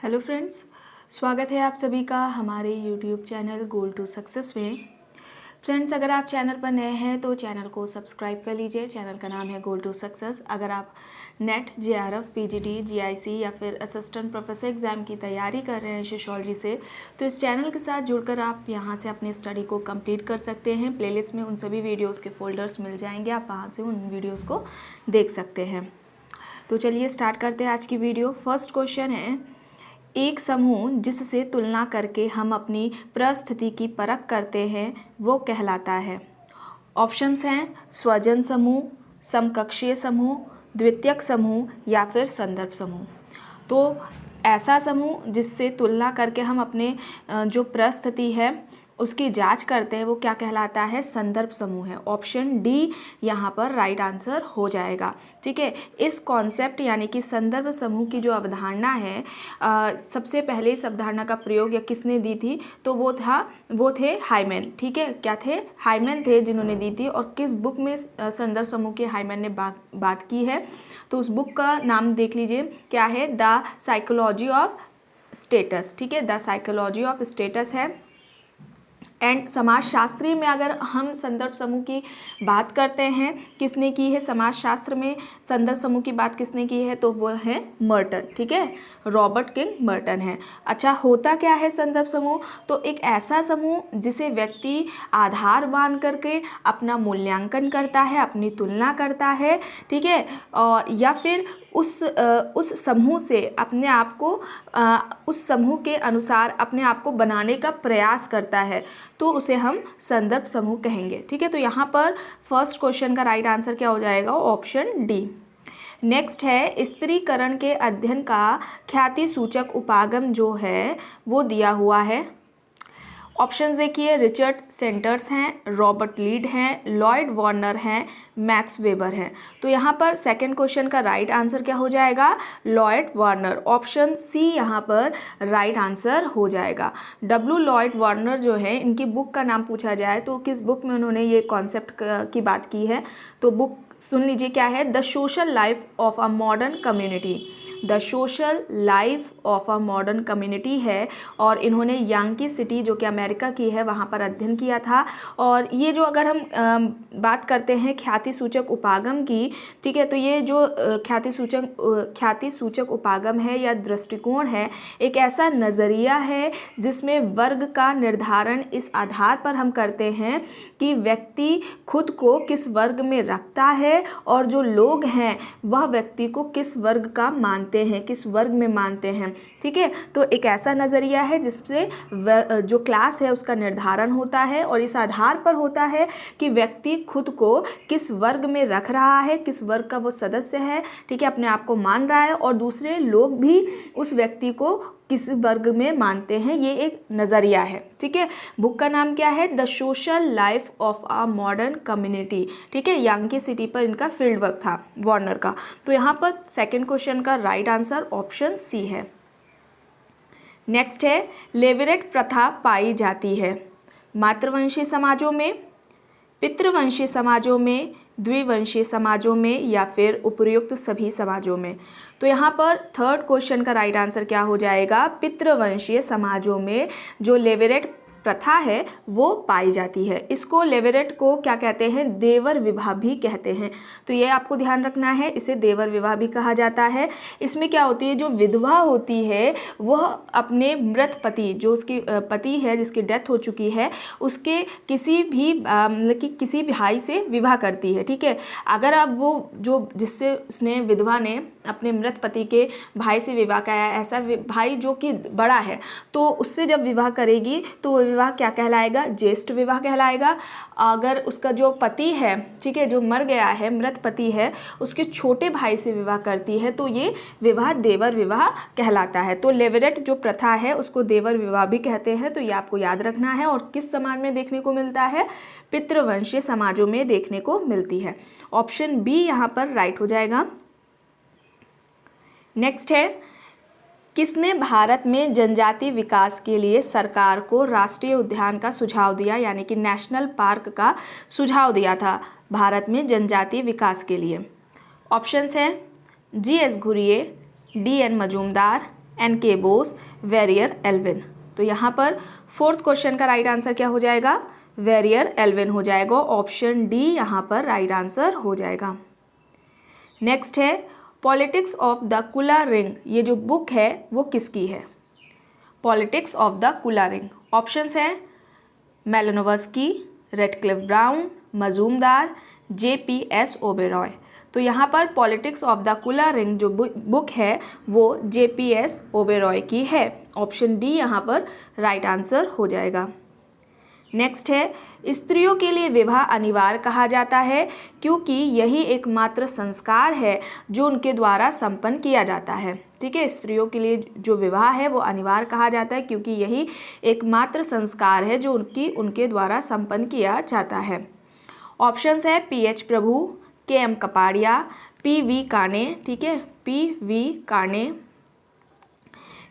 Hello friends, स्वागत है आप सभी का हमारे YouTube channel goal to success में। फ्रेंड्स, अगर आप चैनल पर नए हैं तो चैनल को सब्सक्राइब कर लीजिए। चैनल का नाम है गोल टू सक्सेस। अगर आप नेट, जेआरएफ, पीजीटी, जीआईसी या फिर असिस्टेंट प्रोफेसर एग्ज़ाम की तैयारी कर रहे हैं सोशियोलॉजी से, तो इस चैनल के साथ जुड़कर आप यहाँ से अपनी स्टडी को कंप्लीट कर सकते हैं। प्लेलिस्ट में उन सभी वीडियोज़ के फोल्डर्स मिल जाएंगे, आप वहाँ से उन वीडियोज़ को देख सकते हैं। तो चलिए स्टार्ट करते हैं आज की वीडियो। फर्स्ट क्वेश्चन है, एक समूह जिससे तुलना करके हम अपनी परिस्थिति की परख करते हैं वो कहलाता है। ऑप्शंस हैं स्वजन समूह, समकक्षीय समूह, द्वितीयक समूह या फिर संदर्भ समूह। तो ऐसा समूह जिससे तुलना करके हम अपने जो परिस्थिति है उसकी जांच करते हैं वो क्या कहलाता है? संदर्भ समूह है। ऑप्शन डी यहाँ पर राइट आंसर हो जाएगा। ठीक है, इस कॉन्सेप्ट यानी कि संदर्भ समूह की जो अवधारणा है, सबसे पहले इस अवधारणा का प्रयोग या किसने दी थी? तो वो थे हाइमन। ठीक है, क्या थे? हाइमन थे जिन्होंने दी थी। और किस बुक में संदर्भ समूह के हाइमन ने बात की है? तो उस बुक का नाम देख लीजिए, क्या है? The psychology of status. ठीक है, द साइकोलॉजी ऑफ स्टेटस है। एंड समाजशास्त्री में अगर हम संदर्भ समूह की बात करते हैं, किसने की है समाजशास्त्र में संदर्भ समूह की बात किसने की है? तो वो है मर्टन। ठीक है, रॉबर्ट किंग मर्टन है। अच्छा, होता क्या है संदर्भ समूह? तो एक ऐसा समूह जिसे व्यक्ति आधार मान करके अपना मूल्यांकन करता है, अपनी तुलना करता है। ठीक है, या फिर उस समूह से अपने आप को उस समूह के अनुसार अपने आप को बनाने का प्रयास करता है, तो उसे हम संदर्भ समूह कहेंगे। ठीक है, तो यहाँ पर फर्स्ट क्वेश्चन का राइट आंसर क्या हो जाएगा? Option D. नेक्स्ट है, स्त्रीकरण के अध्ययन का ख्याति सूचक उपागम जो है वो दिया हुआ है। ऑप्शंस देखिए, रिचर्ड सेंटर्स हैं, रॉबर्ट लीड हैं, लॉयड वार्नर हैं, मैक्स वेबर हैं। तो यहाँ पर सेकंड क्वेश्चन का राइट आंसर क्या हो जाएगा? Lloyd Warner. ऑप्शन सी यहाँ पर राइट आंसर हो जाएगा। डब्ल्यू लॉयड वार्नर जो है, इनकी बुक का नाम पूछा जाए तो किस बुक में उन्होंने ये कॉन्सेप्ट की बात की है? तो बुक सुन लीजिए, क्या है? The social life of a modern community. The social life of a modern community है। और इन्होंने यांकी सिटी जो कि अमेरिका की है वहाँ पर अध्ययन किया था। और ये जो अगर हम बात करते हैं ख्याति सूचक उपागम की, ठीक है, तो ये जो ख्याति सूचक उपागम है या दृष्टिकोण है, एक ऐसा नज़रिया है जिसमें वर्ग का निर्धारण इस आधार पर हम करते हैं कि व्यक्ति खुद को किस वर्ग में रखता है और जो लोग हैं वह व्यक्ति को किस वर्ग का मानते हैं, किस वर्ग में मानते हैं। ठीक है, तो एक ऐसा नज़रिया है जिससे जो क्लास है उसका निर्धारण होता है और इस आधार पर होता है कि व्यक्ति खुद को किस वर्ग में रख रहा है, किस वर्ग का वो सदस्य है। ठीक है, अपने आप को मान रहा है और दूसरे लोग भी उस व्यक्ति को किस वर्ग में मानते हैं, ये एक नज़रिया है। ठीक है, बुक का नाम क्या है? The social life of a modern community. ठीक है, यांकी सिटी पर इनका फील्ड वर्क था वार्नर का। तो यहाँ पर सेकंड क्वेश्चन का राइट आंसर ऑप्शन सी है। नेक्स्ट है, लेवरेट प्रथा पाई जाती है मातृवंशीय समाजों में, पितृवंशीय समाजों में, द्विवंशीय समाजों में या फिर उपर्युक्त सभी समाजों में। तो यहाँ पर थर्ड क्वेश्चन का राइट आंसर क्या हो जाएगा? पितृवंशीय समाजों में जो लेवरेट प्रथा है वो पाई जाती है। इसको लेवरेट को क्या कहते हैं? देवर विवाह भी कहते हैं। तो ये आपको ध्यान रखना है, इसे देवर विवाह भी कहा जाता है। इसमें क्या होती है, जो विधवा होती है वह अपने मृत पति, जो उसकी पति है जिसकी डेथ हो चुकी है, उसके किसी भी मतलब कि किसी भाई से विवाह करती है। ठीक है, अगर अब वो जो जिससे उसने विधवा ने अपने मृत पति के भाई से विवाह किया, ऐसा भाई जो कि बड़ा है, तो उससे जब विवाह करेगी तो विवाह क्या कहलाएगा? ज्येष्ठ विवाह कहलाएगा। अगर उसका जो पति है, ठीक है, जो मर गया है, मृत पति है, उसके छोटे भाई से विवाह करती है तो ये विवाह देवर विवाह कहलाता है। तो लेवरेट जो प्रथा है उसको देवर विवाह भी कहते हैं। तो ये आपको याद रखना है। और किस समाज में देखने को मिलता है? पितृवंशीय समाजों में देखने को मिलती है। ऑप्शन बी यहाँ पर राइट हो जाएगा। नेक्स्ट है, किसने भारत में जनजाति विकास के लिए सरकार को राष्ट्रीय उद्यान का सुझाव दिया, यानी कि नेशनल पार्क का सुझाव दिया था भारत में जनजातीय विकास के लिए? ऑप्शंस हैं G S Ghurye, D N Majumdar, N.K. Bose, Verrier Elwin. तो यहाँ पर फोर्थ क्वेश्चन का राइट आंसर क्या हो जाएगा? वेरियर एल्विन हो जाएगा। ऑप्शन डी यहाँ पर राइट आंसर हो जाएगा। नेक्स्ट है politics of the Kula ring. ये जो बुक है वो किसकी है? Politics of the Kula ring. Options हैं Malinowski, Radcliffe Brown, Majumdar, JPS Oberoi. तो यहाँ पर politics of the Kula ring जो बुक है वो JPS ओबेरॉय की है। ऑप्शन डी यहाँ पर राइट आंसर हो जाएगा। नेक्स्ट है स्त्रियों के लिए विवाह अनिवार्य कहा जाता है क्योंकि यही एकमात्र संस्कार है जो उनके द्वारा संपन्न किया जाता है। ठीक है, स्त्रियों के लिए जो विवाह है वो अनिवार्य कहा जाता है क्योंकि यही एकमात्र संस्कार है जो उनके द्वारा संपन्न किया जाता है। ऑप्शंस है PH प्रभु, KM कपाड़िया, PV काने, ठीक है, PV काने,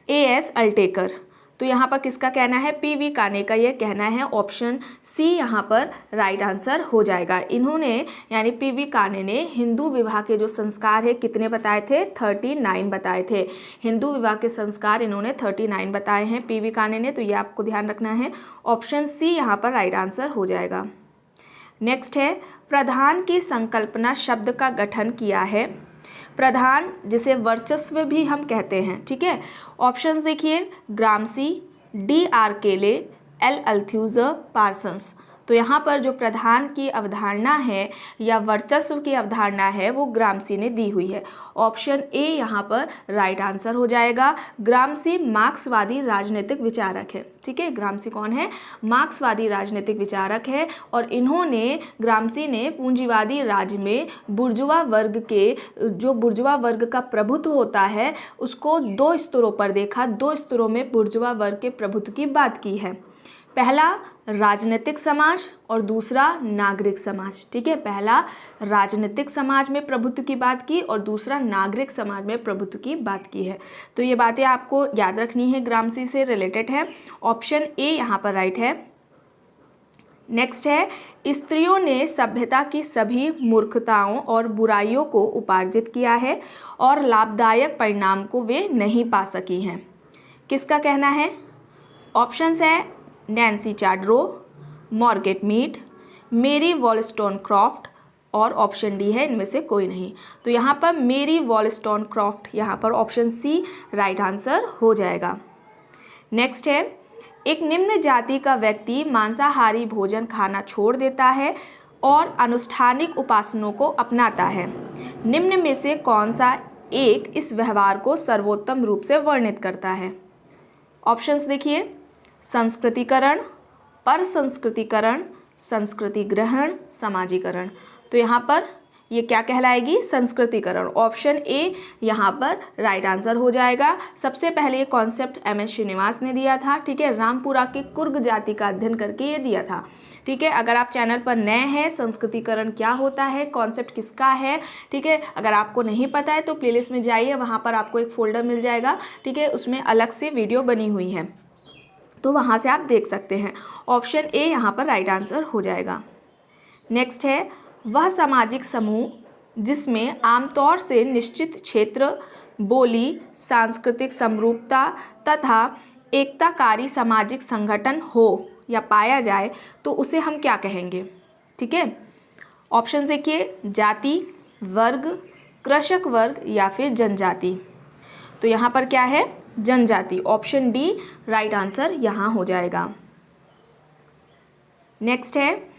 AS अल्टेकर। तो यहाँ पर किसका कहना है? PV काने का यह कहना है। ऑप्शन सी यहाँ पर राइट आंसर हो जाएगा। इन्होंने यानी PV काने ने हिंदू विवाह के जो संस्कार है कितने बताए थे? 39 बताए थे। हिंदू विवाह के संस्कार इन्होंने 39 बताए हैं PV काने ने। तो ये आपको ध्यान रखना है। ऑप्शन सी यहाँ पर राइट आंसर हो जाएगा। नेक्स्ट है प्रधान की संकल्पना शब्द का गठन किया है। प्रधान जिसे वर्चस्व भी हम कहते हैं। ठीक है, ऑप्शंस देखिए ग्रामसी, DR केले, L अल्थ्यूज़र, पार्सन्स। तो यहाँ पर जो प्रधान की अवधारणा है या वर्चस्व की अवधारणा है वो ग्रामसी ने दी हुई है। ऑप्शन ए यहाँ पर राइट आंसर हो जाएगा। ग्रामसी मार्क्सवादी राजनीतिक विचारक है। ठीक है, ग्रामसी कौन है? मार्क्सवादी राजनीतिक विचारक है। और ग्रामसी ने पूंजीवादी राज्य में बुर्जुआ वर्ग का प्रभुत्व होता है उसको 2 स्तरों पर देखा। 2 स्तरों में बुर्जुआ वर्ग के प्रभुत्व की बात की है। पहला राजनीतिक समाज और दूसरा नागरिक समाज। ठीक है, पहला राजनीतिक समाज में प्रभुत्व की बात की और दूसरा नागरिक समाज में प्रभुत्व की बात की है। तो ये बातें आपको याद रखनी है, ग्रामसी से रिलेटेड है। ऑप्शन ए यहाँ पर राइट है। नेक्स्ट है स्त्रियों ने सभ्यता की सभी मूर्खताओं और बुराइयों को उपार्जित किया है और लाभदायक परिणाम को वे नहीं पा सकी हैं। किसका कहना है? ऑप्शंस है नैन्सी चाड्रो, मार्गरेट मीड, मेरी वॉलस्टोनक्रॉफ्ट और ऑप्शन डी है इनमें से कोई नहीं। तो यहाँ पर मेरी वॉलस्टोनक्रॉफ्ट यहाँ पर ऑप्शन सी राइट आंसर हो जाएगा। नेक्स्ट है एक निम्न जाति का व्यक्ति मांसाहारी भोजन खाना छोड़ देता है और अनुष्ठानिक उपासनों को अपनाता है। निम्न में से कौन सा एक इस व्यवहार को सर्वोत्तम रूप से वर्णित करता है? ऑप्शंस देखिए संस्कृतिकरण, परसंस्कृतिकरण, संस्कृति ग्रहण, समाजीकरण। तो यहाँ पर ये क्या कहलाएगी? संस्कृतिकरण। ऑप्शन ए यहाँ पर राइट आंसर हो जाएगा। सबसे पहले ये कॉन्सेप्ट MS श्रीनिवास ने दिया था। ठीक है, रामपुरा की कुर्ग जाति का अध्ययन करके ये दिया था। ठीक है, अगर आप चैनल पर नए हैं, संस्कृतिकरण क्या होता है, कॉन्सेप्ट किसका है, ठीक है, अगर आपको नहीं पता है तो प्लेलिस्ट में जाइए, वहाँ पर आपको एक फोल्डर मिल जाएगा। ठीक है, उसमें अलग से वीडियो बनी हुई है तो वहाँ से आप देख सकते हैं। ऑप्शन ए यहाँ पर राइट आंसर हो जाएगा। नेक्स्ट है वह सामाजिक समूह जिसमें आमतौर से निश्चित क्षेत्र, बोली, सांस्कृतिक समरूपता तथा एकताकारी सामाजिक संगठन हो या पाया जाए तो उसे हम क्या कहेंगे? ठीक है, ऑप्शन देखिए जाति, वर्ग, कृषक वर्ग या फिर जनजाति। तो यहाँ पर क्या है? जनजाति। ऑप्शन डी राइट आंसर यहाँ हो जाएगा। नेक्स्ट है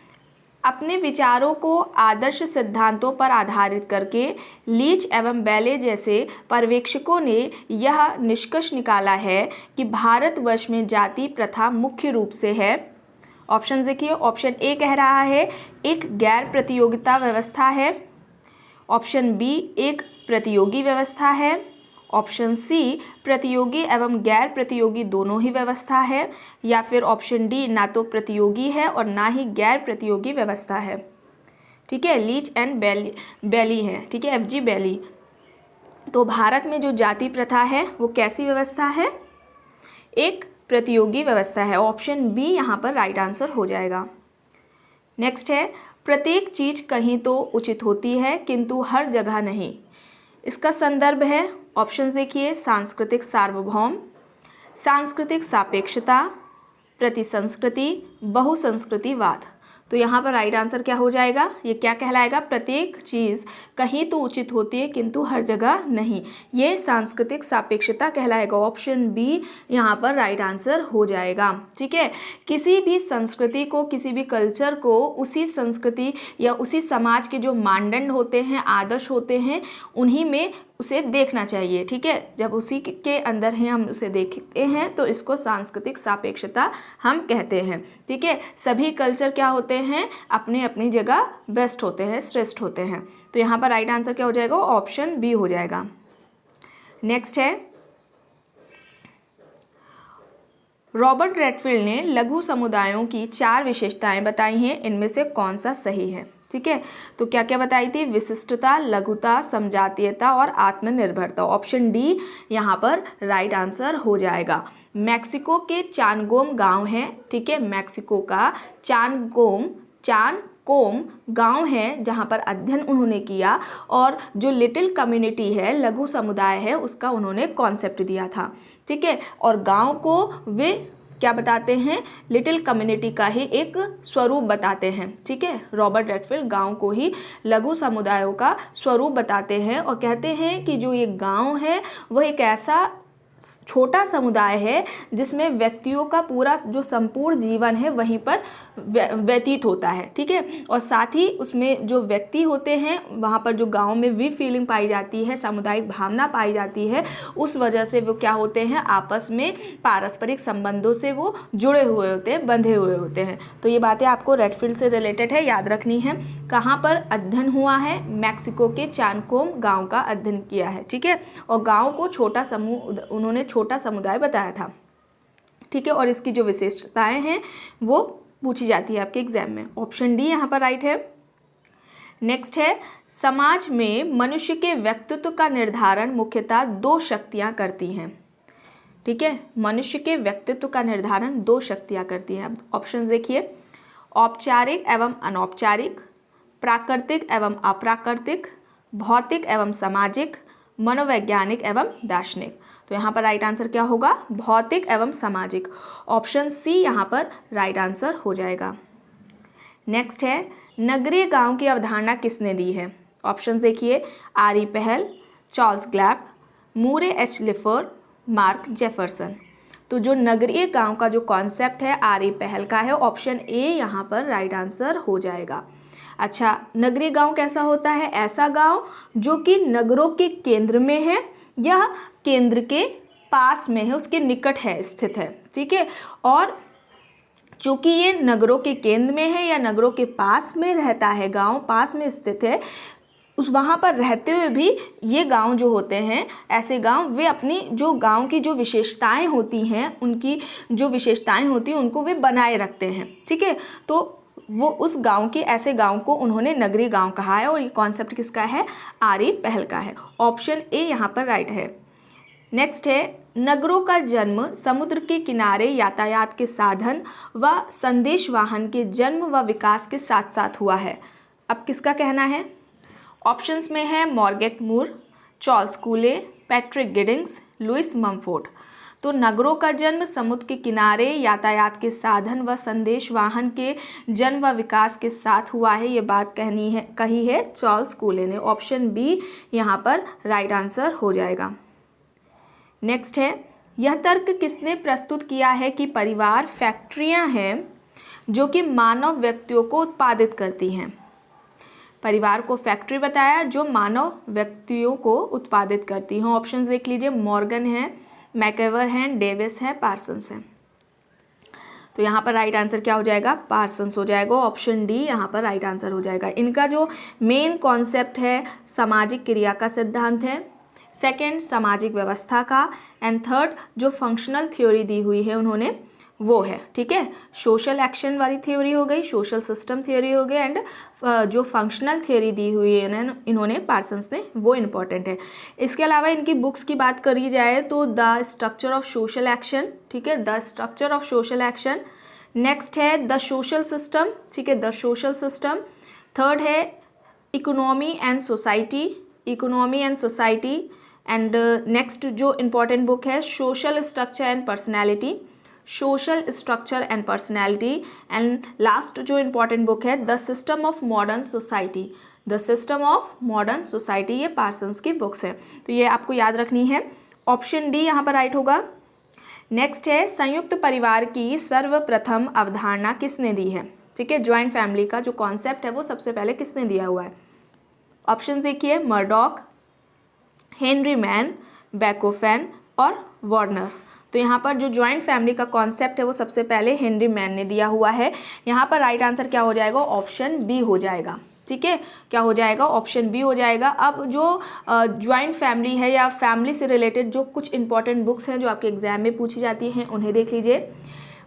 अपने विचारों को आदर्श सिद्धांतों पर आधारित करके लीच एवं बेले जैसे पर्यवेक्षकों ने यह निष्कर्ष निकाला है कि भारतवर्ष में जाति प्रथा मुख्य रूप से है। ऑप्शन देखिए, ऑप्शन ए कह रहा है एक गैर प्रतियोगिता व्यवस्था है, ऑप्शन बी एक प्रतियोगी व्यवस्था है, ऑप्शन सी प्रतियोगी एवं गैर प्रतियोगी दोनों ही व्यवस्था है, या फिर ऑप्शन डी ना तो प्रतियोगी है और ना ही गैर प्रतियोगी व्यवस्था है। ठीक है, लीच एंड बेली है। ठीक है, FG बेली। तो भारत में जो जाति प्रथा है वो कैसी व्यवस्था है? एक प्रतियोगी व्यवस्था है। ऑप्शन बी यहाँ पर राइट आंसर हो जाएगा। नेक्स्ट है प्रत्येक चीज कहीं तो उचित होती है किंतु हर जगह नहीं। इसका संदर्भ है ऑप्शंस देखिए, सांस्कृतिक सार्वभौम, सांस्कृतिक सापेक्षता, प्रतिसंस्कृति, बहुसंस्कृतिवाद। तो यहाँ पर राइट आंसर क्या हो जाएगा, ये क्या कहलाएगा, प्रत्येक चीज़ कहीं तो उचित होती है किंतु हर जगह नहीं, ये सांस्कृतिक सापेक्षता कहलाएगा। ऑप्शन बी यहाँ पर राइट आंसर हो जाएगा। ठीक है, किसी भी संस्कृति को, किसी भी कल्चर को उसी संस्कृति या उसी समाज के जो मानदंड होते हैं, आदर्श होते हैं, उन्हीं में उसे देखना चाहिए। ठीक है, जब उसी के अंदर ही हम उसे देखते हैं तो इसको सांस्कृतिक सापेक्षता हम कहते हैं। ठीक है, सभी कल्चर क्या होते हैं, अपनी अपनी जगह बेस्ट होते हैं, श्रेष्ठ होते हैं। तो यहाँ पर राइट आंसर क्या हो जाएगा, ऑप्शन बी हो जाएगा। नेक्स्ट है, रॉबर्ट रेडफील्ड ने लघु समुदायों की 4 विशेषताएं बताई हैं, इनमें से कौन सा सही है। ठीक है, तो क्या क्या बताई थी, विशिष्टता, लघुता, समजातीयता और आत्मनिर्भरता। ऑप्शन डी यहाँ पर राइट आंसर हो जाएगा। मैक्सिको के चानगोम गांव है, ठीक है, मैक्सिको का चानकोम गांव है जहां पर अध्ययन उन्होंने किया और जो लिटिल कम्युनिटी है, लघु समुदाय है, उसका उन्होंने कॉन्सेप्ट दिया था। ठीक है, और गांव को वे क्या बताते हैं, लिटिल कम्युनिटी का ही एक स्वरूप बताते हैं। ठीक है, रॉबर्ट रेडफील्ड गांव को ही लघु समुदायों का स्वरूप बताते हैं और कहते हैं कि जो ये गांव है वह एक ऐसा छोटा समुदाय है जिसमें व्यक्तियों का पूरा जो संपूर्ण जीवन है वहीं पर व्यतीत होता है। ठीक है, और साथ ही उसमें जो व्यक्ति होते हैं वहाँ पर जो गांव में भी फीलिंग पाई जाती है, सामुदायिक भावना पाई जाती है, उस वजह से वो क्या होते हैं, आपस में पारस्परिक संबंधों से वो जुड़े हुए होते हैं, बंधे हुए होते हैं। तो ये बातें आपको रेडफील्ड से रिलेटेड है, याद रखनी है। कहाँ पर अध्ययन हुआ है, मैक्सिको के चानकोम गाँव का अध्ययन किया है। ठीक है, और गाँव को छोटा समूह, उन्होंने छोटा समुदाय बताया था। ठीक है, और इसकी जो विशेषताएं हैं वो पूछी जाती है आपके एग्जाम में। ऑप्शन डी यहाँ पर राइट है। नेक्स्ट है, समाज में मनुष्य के व्यक्तित्व का निर्धारण मुख्यतः 2 शक्तियाँ करती हैं। ठीक है, मनुष्य के व्यक्तित्व का निर्धारण 2 शक्तियाँ करती हैं। ऑप्शन देखिए, औपचारिक एवं अनौपचारिक, प्राकृतिक एवं अप्राकृतिक, भौतिक एवं सामाजिक, मनोवैज्ञानिक एवं दार्शनिक। तो यहाँ पर राइट आंसर क्या होगा, भौतिक एवं सामाजिक। ऑप्शन सी यहाँ पर राइट आंसर हो जाएगा। नेक्स्ट है, नगरीय गांव की अवधारणा किसने दी है। ऑप्शन देखिए, R E. Pahl, Charles Galpin, Murray H. Leiffer, Mark Jefferson. तो जो नगरीय गांव का जो कॉन्सेप्ट है आर.ई. पहल का है। ऑप्शन ए यहाँ पर राइट आंसर हो जाएगा। अच्छा, नगरीय गांव कैसा होता है, ऐसा गांव जो कि नगरों के केंद्र में है या केंद्र के पास में है, उसके निकट है, स्थित है। ठीक है, और चूँकि ये नगरों के केंद्र में है या नगरों के पास में रहता है, गांव पास में स्थित है, उस वहाँ पर रहते हुए भी ये गांव जो होते हैं, ऐसे गांव, वे अपनी जो गांव की जो विशेषताएं होती हैं, उनकी जो विशेषताएं होती हैं उनको वे बनाए रखते हैं। ठीक है, तो वो उस गांव के, ऐसे गांव को उन्होंने नगरीय गांव कहा है और ये कॉन्सेप्ट किसका है, आर.ई. पहल का है। ऑप्शन ए यहाँ पर राइट है। नेक्स्ट है, नगरों का जन्म समुद्र के किनारे यातायात के साधन व संदेश वाहन के जन्म व विकास के साथ साथ हुआ है। अब किसका कहना है। ऑप्शंस में है मॉर्गेट मूर, Charles कूले, Patrick Giddings, Louis Mumford. तो नगरों का जन्म समुद्र के किनारे यातायात के साधन व संदेश वाहन के जन्म व विकास के साथ हुआ है, ये बात कही है चार्ल्स कूले ने। ऑप्शन बी यहाँ पर राइट आंसर हो जाएगा। नेक्स्ट है, यह तर्क किसने प्रस्तुत किया है कि परिवार फैक्ट्रियां हैं जो कि मानव व्यक्तियों को उत्पादित करती हैं। परिवार को फैक्ट्री बताया जो मानव व्यक्तियों को उत्पादित करती हैं। ऑप्शंस देख लीजिए, मॉर्गन है, मैकेवर हैं, डेविस है, पार्सन्स हैं। तो यहाँ पर राइट आंसर क्या हो जाएगा, पार्सन्स हो जाएगा। ऑप्शन डी यहाँ पर राइट आंसर हो जाएगा। इनका जो मेन कॉन्सेप्ट है सामाजिक क्रिया का सिद्धांत है, सेकेंड सामाजिक व्यवस्था का, एंड थर्ड जो फंक्शनल थ्योरी दी हुई है उन्होंने वो है। ठीक है, सोशल एक्शन वाली थ्योरी हो गई, सोशल सिस्टम थ्योरी हो गई, एंड जो फंक्शनल थ्योरी दी हुई है इन्होंने पार्सन्स ने, वो इम्पॉर्टेंट है। इसके अलावा इनकी बुक्स की बात करी जाए तो the structure of social action, ठीक है, the structure of social action. Next है द सोशल सिस्टम, ठीक है, द सोशल सिस्टम। थर्ड है economy and society, economy and society. And next जो इम्पॉर्टेंट बुक है social structure and personality, social structure and personality. And last जो important book है the system of modern society, the system of modern society, ये Parsons की books है। तो ये आपको याद रखनी है। ऑप्शन डी यहाँ पर राइट होगा। नेक्स्ट है संयुक्त परिवार की सर्वप्रथम अवधारणा किसने दी है, ठीक है, ज्वाइंट फैमिली का जो कॉन्सेप्ट है वो सबसे पहले किसने दिया हुआ है। ऑप्शन देखिए मर्डॉक, हेनरी मैन, बैकोफेन और वार्नर। तो यहाँ पर जो ज्वाइंट फैमिली का कॉन्सेप्ट है वो सबसे पहले हेनरी मैन ने दिया हुआ है। यहाँ पर राइट आंसर क्या हो जाएगा, ऑप्शन बी हो जाएगा, ठीक है, क्या हो जाएगा, ऑप्शन बी हो जाएगा। अब जो ज्वाइंट फैमिली है या फैमिली से रिलेटेड जो कुछ इंपॉर्टेंट बुक्स हैं जो आपके एग्जाम में पूछी जाती हैं उन्हें देख लीजिए।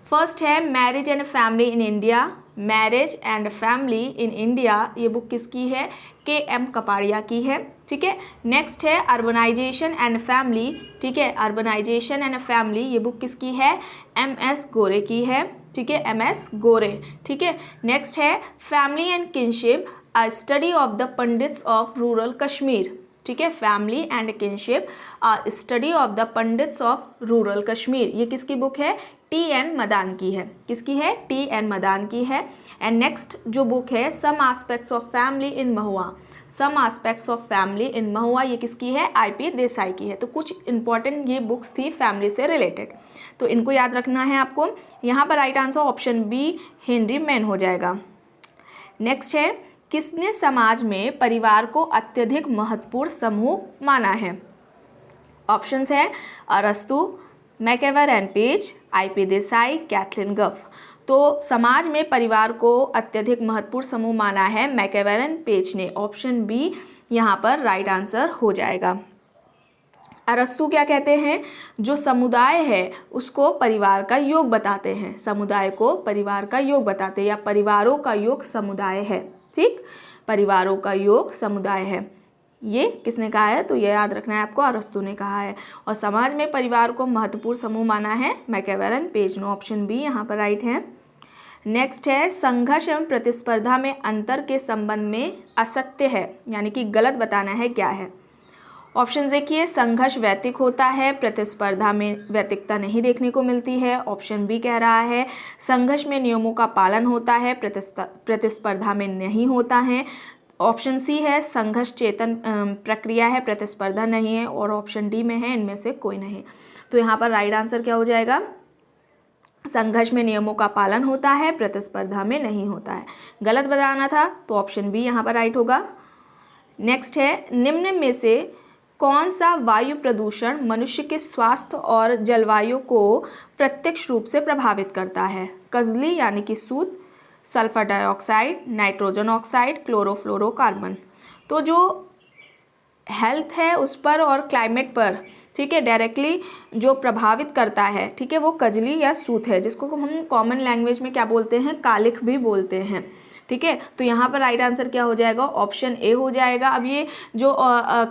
फर्स्ट है marriage and family in India, marriage and family in India, ये बुक किसकी है, के.एम. कपाड़िया की है, ठीक है। नेक्स्ट है अर्बनाइजेशन एंड फैमिली, ठीक है, अर्बनाइजेशन एंड फैमिली, ये बुक किसकी है, एम.एस. गोरे की है, ठीक है, एम.एस. गोरे, ठीक है। नेक्स्ट है family and kinship, a study of the pandits of rural Kashmir, ठीक है, family and kinship, a study of the pandits of rural Kashmir, ये किसकी बुक है, टी.एन. मदान की है, किसकी है, टी.एन. मदान की है। एंड नेक्स्ट जो बुक है some aspects of family in Mahua, some aspects of family in Mahua, ये किसकी है, आई.पी. देसाई की है। तो कुछ इंपॉर्टेंट ये बुक्स थी फैमिली से रिलेटेड, तो इनको याद रखना है आपको। यहाँ पर right answer option B Henry Maine हो जाएगा। नेक्स्ट है किसने समाज में परिवार को अत्यधिक महत्वपूर्ण समूह माना है। ऑप्शंस है अरस्तु, MacIver and Page, I P. Desai, Kathleen Gough. तो समाज में परिवार को अत्यधिक महत्वपूर्ण समूह माना है मैकेवर एंड पेज ने, ऑप्शन बी यहाँ पर राइट आंसर हो जाएगा। अरस्तु क्या कहते हैं, जो समुदाय है उसको परिवार का योग बताते हैं, समुदाय को परिवार का योग बताते हैं, या परिवारों का योग समुदाय है, ठीक, परिवारों का योग समुदाय है, ये किसने कहा है, तो ये याद रखना है आपको, अरस्तु ने कहा है। और समाज में परिवार को महत्वपूर्ण समूह माना है मैकेवर एंड पेज ने, ऑप्शन बी यहाँ पर राइट है। नेक्स्ट है संघर्ष एवं प्रतिस्पर्धा में अंतर के संबंध में असत्य है, यानी कि गलत बताना है, क्या है। ऑप्शन देखिए संघर्ष वैतिक होता है, प्रतिस्पर्धा में वैतिकता नहीं देखने को मिलती है, ऑप्शन बी कह रहा है संघर्ष में नियमों का पालन होता है, प्रतिस्पर्धा में नहीं होता है, ऑप्शन सी है संघर्ष चेतन प्रक्रिया है, प्रतिस्पर्धा नहीं है, और ऑप्शन डी में है इनमें से कोई नहीं। तो यहाँ पर राइट आंसर क्या हो जाएगा, संघर्ष में नियमों का पालन होता है, प्रतिस्पर्धा में नहीं होता है। गलत बताना था तो ऑप्शन बी यहाँ पर राइट होगा। नेक्स्ट है निम्न में से कौन सा वायु प्रदूषण मनुष्य के स्वास्थ्य और जलवायु को प्रत्यक्ष रूप से प्रभावित करता है, कजली यानी कि soot, sulphur dioxide, nitrogen oxide, chlorofluorocarbon. तो जो हेल्थ है उस पर और क्लाइमेट पर, ठीक है, डायरेक्टली जो प्रभावित करता है, ठीक है, वो कजली या सूत है, जिसको हम कॉमन लैंग्वेज में क्या बोलते हैं, कालिख भी बोलते हैं, ठीक है। तो यहाँ पर राइट आंसर क्या हो जाएगा, ऑप्शन ए हो जाएगा। अब ये जो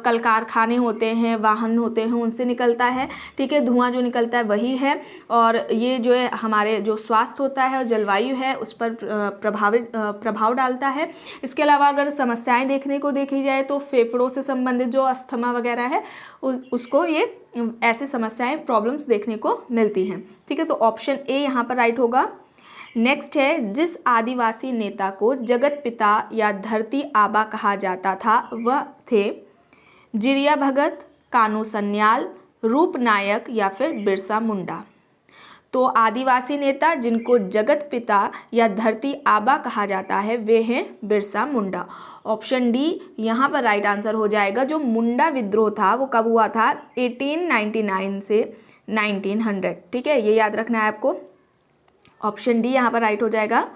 कल कारखाने होते हैं, वाहन होते हैं, उनसे निकलता है, ठीक है, धुआं जो निकलता है वही है, और ये जो है हमारे जो स्वास्थ्य होता है और जलवायु है उस पर प्रभाव डालता है। इसके अलावा अगर समस्याएं देखने को देखी जाए तो फेफड़ों से संबंधित जो अस्थमा वगैरह है उसको ये ऐसी समस्याएं प्रॉब्लम्स देखने को मिलती हैं, ठीक है। तो ऑप्शन ए यहाँ पर राइट होगा। नेक्स्ट है जिस आदिवासी नेता को जगत पिता या धरती आबा कहा जाता था वह थे जिरिया भगत, कानू सन्याल, रूपनायक या फिर बिरसा मुंडा। तो आदिवासी नेता जिनको जगत पिता या धरती आबा कहा जाता है वे हैं बिरसा मुंडा, ऑप्शन डी यहाँ पर राइट आंसर हो जाएगा। जो मुंडा विद्रोह था वो कब हुआ था, 1899 से 1900, ठीक है, ये याद रखना है आपको, ऑप्शन डी यहाँ पर राइट हो जाएगा।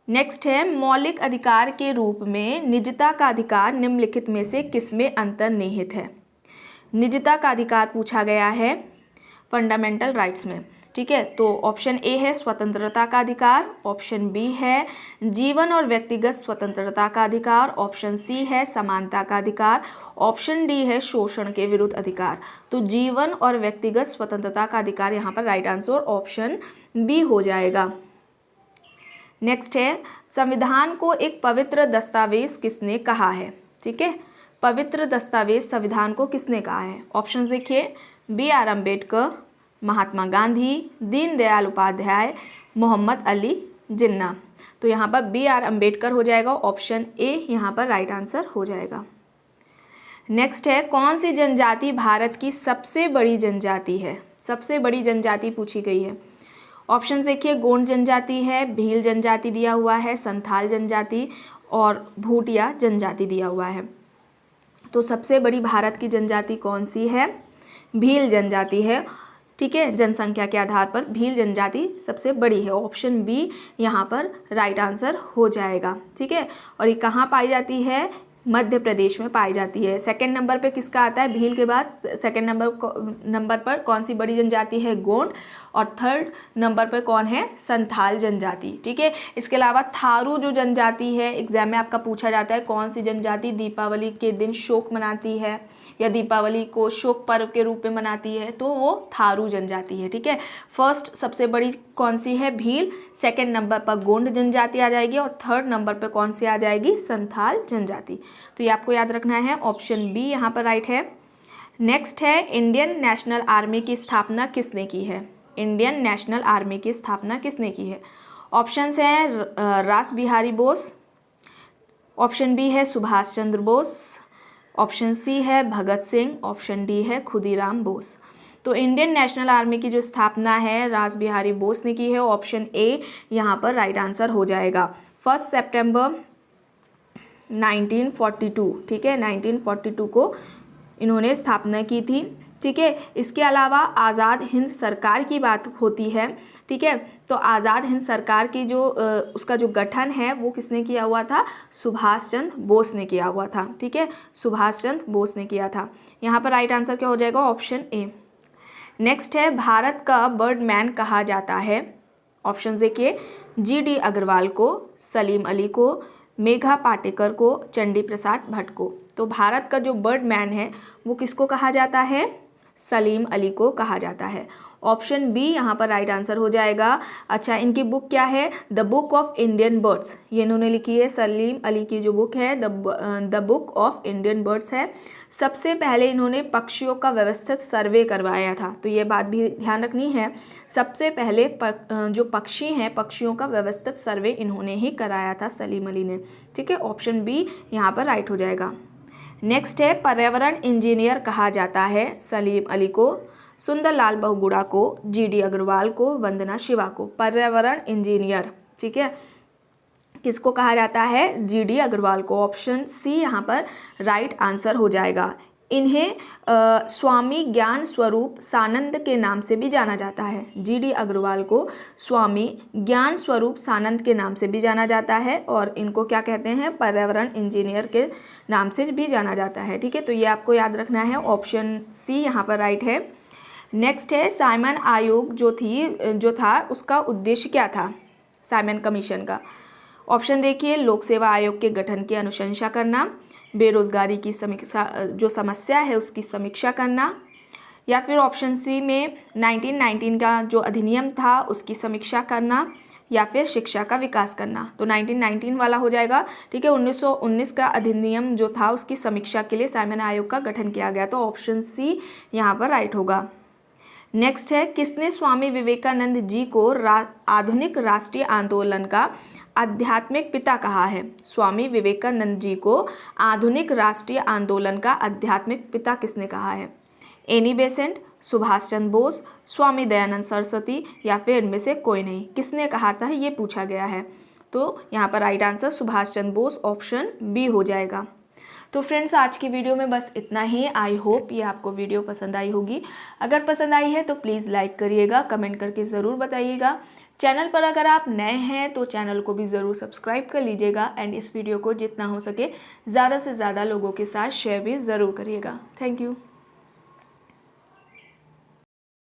नेक्स्ट है मौलिक अधिकार के रूप में निजता का अधिकार निम्नलिखित में से किसमें अंतर्निहित है। निजता का अधिकार पूछा गया है फंडामेंटल राइट्स में, ठीक है। तो ऑप्शन ए है स्वतंत्रता का अधिकार, ऑप्शन बी है जीवन और व्यक्तिगत स्वतंत्रता का अधिकार, ऑप्शन सी है समानता का अधिकार, ऑप्शन डी है शोषण के विरुद्ध अधिकार। तो जीवन और व्यक्तिगत स्वतंत्रता का अधिकार यहाँ पर राइट आंसर ऑप्शन बी हो जाएगा। नेक्स्ट है संविधान को एक पवित्र दस्तावेज किसने कहा है, ठीक है, पवित्र दस्तावेज संविधान को किसने कहा है? ऑप्शन देखिए, BR अम्बेडकर, महात्मा गांधी, दीनदयाल उपाध्याय, मोहम्मद अली जिन्ना। तो यहाँ पर BR अम्बेडकर हो जाएगा, ऑप्शन ए यहाँ पर राइट आंसर हो जाएगा। नेक्स्ट है, कौन सी जनजाति भारत की सबसे बड़ी जनजाति है? सबसे बड़ी जनजाति पूछी गई है। ऑप्शन देखिए, गोंड जनजाति है, भील जनजाति दिया हुआ है, संथाल जनजाति और भूटिया जनजाति दिया हुआ है। तो सबसे बड़ी भारत की जनजाति कौन सी है? भील जनजाति है। ठीक है, जनसंख्या के आधार पर भील जनजाति सबसे बड़ी है। ऑप्शन बी यहाँ पर राइट आंसर हो जाएगा। ठीक है, और ये कहाँ पाई जाती है? मध्य प्रदेश में पाई जाती है। सेकंड नंबर पे किसका आता है? भील के बाद सेकंड नंबर पर कौन सी बड़ी जनजाति है? गोंड। और थर्ड नंबर पे कौन है? संथाल जनजाति। ठीक है, इसके अलावा थारू जो जनजाति है, एग्जाम में आपका पूछा जाता है कौन सी जनजाति दीपावली के दिन शोक मनाती है या दीपावली को शोक पर्व के रूप में मनाती है, तो वो थारू जनजाति है। ठीक है, फर्स्ट सबसे बड़ी कौन सी है? भील। सेकंड नंबर पर गोंड जनजाति आ जाएगी और थर्ड नंबर पर कौन सी आ जाएगी? संथाल जनजाति। तो ये आपको याद रखना है, ऑप्शन बी यहाँ पर राइट है। नेक्स्ट है, इंडियन नेशनल आर्मी की स्थापना किसने की है? इंडियन नेशनल आर्मी की स्थापना किसने की है? ऑप्शंस हैं रास बिहारी बोस, ऑप्शन बी है सुभाष चंद्र बोस, ऑप्शन सी है भगत सिंह, ऑप्शन डी है खुदीराम बोस। तो इंडियन नेशनल आर्मी की जो स्थापना है रास बिहारी बोस ने की है, ऑप्शन ए यहाँ पर राइट आंसर हो जाएगा। 1 सितंबर 1942, ठीक है, 1942 को इन्होंने स्थापना की थी। ठीक है, इसके अलावा आज़ाद हिंद सरकार की बात होती है। ठीक है, तो आज़ाद हिंद सरकार की जो उसका जो गठन है वो किसने किया हुआ था? सुभाष चंद्र बोस ने किया हुआ था। ठीक है, सुभाष चंद्र बोस ने किया था। यहाँ पर राइट आंसर क्या हो जाएगा? Option A. नेक्स्ट है, भारत का बर्डमैन कहा जाता है। ऑप्शन देखिए, GD अग्रवाल को, सलीम अली को, मेघा पाटेकर को, चंडी प्रसाद भट्ट को। तो भारत का जो बर्डमैन है वो किसको कहा जाता है? सलीम अली को कहा जाता है। ऑप्शन बी यहाँ पर राइट आंसर हो जाएगा। अच्छा, इनकी बुक क्या है? The book of Indian birds, ये इन्होंने लिखी है। सलीम अली की जो बुक है the book of Indian birds है। सबसे पहले इन्होंने पक्षियों का व्यवस्थित सर्वे करवाया था, तो ये बात भी ध्यान रखनी है। सबसे पहले जो पक्षी हैं, पक्षियों का व्यवस्थित सर्वे इन्होंने ही कराया था, सलीम अली ने। ठीक है, ऑप्शन बी यहाँ पर राइट हो जाएगा। नेक्स्ट है, पर्यावरण इंजीनियर कहा जाता है सलीम अली को, सुंदरलाल बहुगुणा को, GD अग्रवाल को, वंदना शिवा को। पर्यावरण इंजीनियर, ठीक है, किसको कहा जाता है? GD अग्रवाल को। ऑप्शन सी यहाँ पर राइट आंसर हो जाएगा। इन्हें स्वामी ज्ञान स्वरूप सानंद के नाम से भी जाना जाता है। GD अग्रवाल को स्वामी ज्ञान स्वरूप सानंद के नाम से भी जाना जाता है और इनको क्या कहते हैं? पर्यावरण इंजीनियर के नाम से भी जाना जाता है। ठीक है, तो ये आपको याद रखना है, ऑप्शन सी यहाँ पर राइट है। नेक्स्ट है, साइमन आयोग जो था उसका उद्देश्य क्या था? साइमन कमीशन का। ऑप्शन देखिए, लोक सेवा आयोग के गठन की अनुशंसा करना, बेरोजगारी की समीक्षा, जो समस्या है उसकी समीक्षा करना, या फिर ऑप्शन सी में 1919 का जो अधिनियम था उसकी समीक्षा करना, या फिर शिक्षा का विकास करना। तो 1919 वाला हो जाएगा। ठीक है, 1919 का अधिनियम जो था उसकी समीक्षा के लिए साइमन आयोग का गठन किया गया, तो ऑप्शन सी यहाँ पर राइट होगा। नेक्स्ट है, किसने स्वामी विवेकानंद जी को आधुनिक राष्ट्रीय आंदोलन का आध्यात्मिक पिता कहा है? स्वामी विवेकानंद जी को आधुनिक राष्ट्रीय आंदोलन का आध्यात्मिक पिता किसने कहा है? एनी बेसेंट, सुभाष चंद्र बोस, स्वामी दयानंद सरस्वती, या फिर इनमें से कोई नहीं। किसने कहा था ये पूछा गया है, तो यहाँ पर right answer Subhash Chandra Bose, option B हो जाएगा। तो फ्रेंड्स, आज की वीडियो में बस इतना ही। आई होप ये आपको वीडियो पसंद आई होगी। अगर पसंद आई है तो प्लीज़ लाइक करिएगा, कमेंट करके ज़रूर बताइएगा। चैनल पर अगर आप नए हैं तो चैनल को भी ज़रूर सब्सक्राइब कर लीजिएगा एंड इस वीडियो को जितना हो सके ज़्यादा से ज़्यादा लोगों के साथ शेयर भी ज़रूर करिएगा। Thank you.